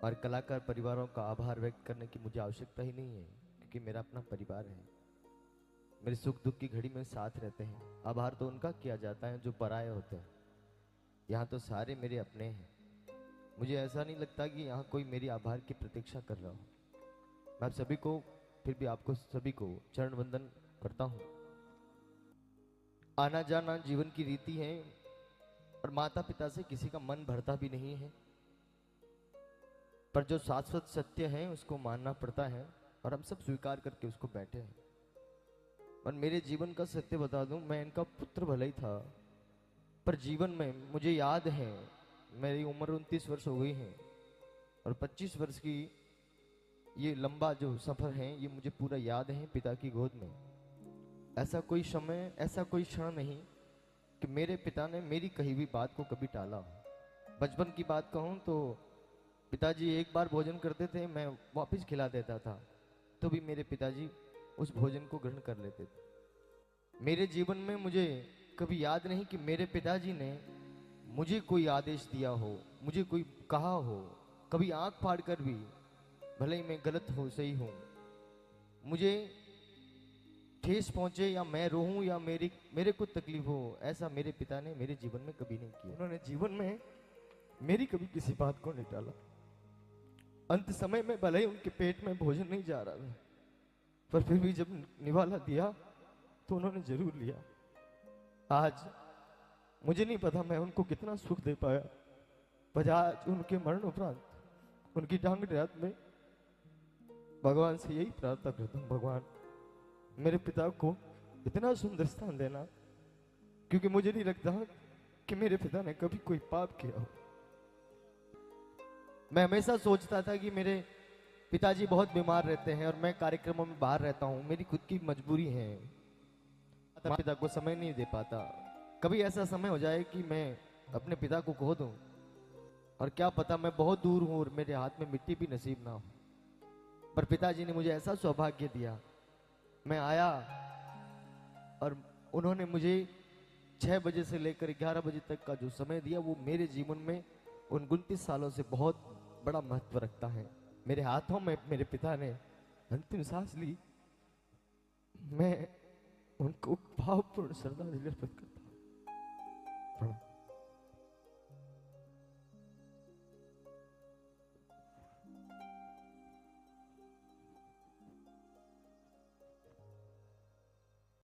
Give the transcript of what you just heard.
और कलाकार परिवारों का आभार व्यक्त करने की मुझे आवश्यकता ही नहीं है, क्योंकि मेरा अपना परिवार है। मेरे सुख दुख की घड़ी में साथ रहते हैं। आभार तो उनका किया जाता है जो पराये होते हैं। यहाँ तो सारे मेरे अपने हैं। मुझे ऐसा नहीं लगता कि यहाँ कोई मेरी आभार की प्रतीक्षा कर रहा हो। मैं आप सभी को, फिर भी आपको सभी को चरण वंदन करता हूँ। आना जाना जीवन की रीति है और माता पिता से किसी का मन भरता भी नहीं है, पर जो शाश्वत सत्य है उसको मानना पड़ता है और हम सब स्वीकार करके उसको बैठे हैं। और मेरे जीवन का सत्य बता दूं, मैं इनका पुत्र भले ही था, पर जीवन में मुझे याद है, मेरी उम्र 29 वर्ष हो गई है और 25 वर्ष की ये लंबा जो सफर है ये मुझे पूरा याद है पिता की गोद में। ऐसा कोई समय, ऐसा कोई क्षण नहीं कि मेरे पिता ने मेरी कही हुई बात को कभी टाला हो। बचपन की बात कहूँ तो पिताजी एक बार भोजन करते थे, मैं वापस खिला देता था, तो भी मेरे पिताजी उस भोजन को ग्रहण कर लेते थे। मेरे जीवन में मुझे कभी याद नहीं कि मेरे पिताजी ने मुझे कोई आदेश दिया हो, मुझे कोई कहा हो, कभी आंख फाड़ कर भी, भले ही मैं गलत हो सही हूं, मुझे ठेस पहुंचे या मैं रोऊं या मेरे को तकलीफ हो, ऐसा मेरे पिता ने मेरे जीवन में कभी नहीं किया। उन्होंने जीवन में मेरी कभी किसी बात को नहीं टाला। अंत समय में भले ही उनके पेट में भोजन नहीं जा रहा था, पर फिर भी जब निवाला दिया तो उन्होंने जरूर लिया। आज मुझे नहीं पता मैं उनको कितना सुख दे पाया, पर आज उनके मरण उपरांत उनकी टांग रात में भगवान से यही प्रार्थना करता हूँ, भगवान मेरे पिता को इतना सुंदर स्थान देना, क्योंकि मुझे नहीं लगता कि मेरे पिता ने कभी कोई पाप किया हो। मैं हमेशा सोचता था कि मेरे पिताजी बहुत बीमार रहते हैं और मैं कार्यक्रमों में बाहर रहता हूँ, मेरी खुद की मजबूरी है, माता पिता को समय नहीं दे पाता। कभी ऐसा समय हो जाए कि मैं अपने पिता को खो दूं, और क्या पता मैं बहुत दूर हूं और मेरे हाथ में मिट्टी भी नसीब ना हो, पर पिताजी ने मुझे ऐसा सौभाग्य दिया। मैं आया और उन्होंने मुझे 6 बजे से लेकर 11 बजे तक का जो समय दिया, वो मेरे जीवन में उन 29 सालों से बहुत बड़ा महत्व रखता है। मेरे हाथों में मेरे पिता ने अंतिम सांस ली, मैं उनको भावपूर्ण श्रद्धांजलि अर्पित करता हूं। प्रणाम।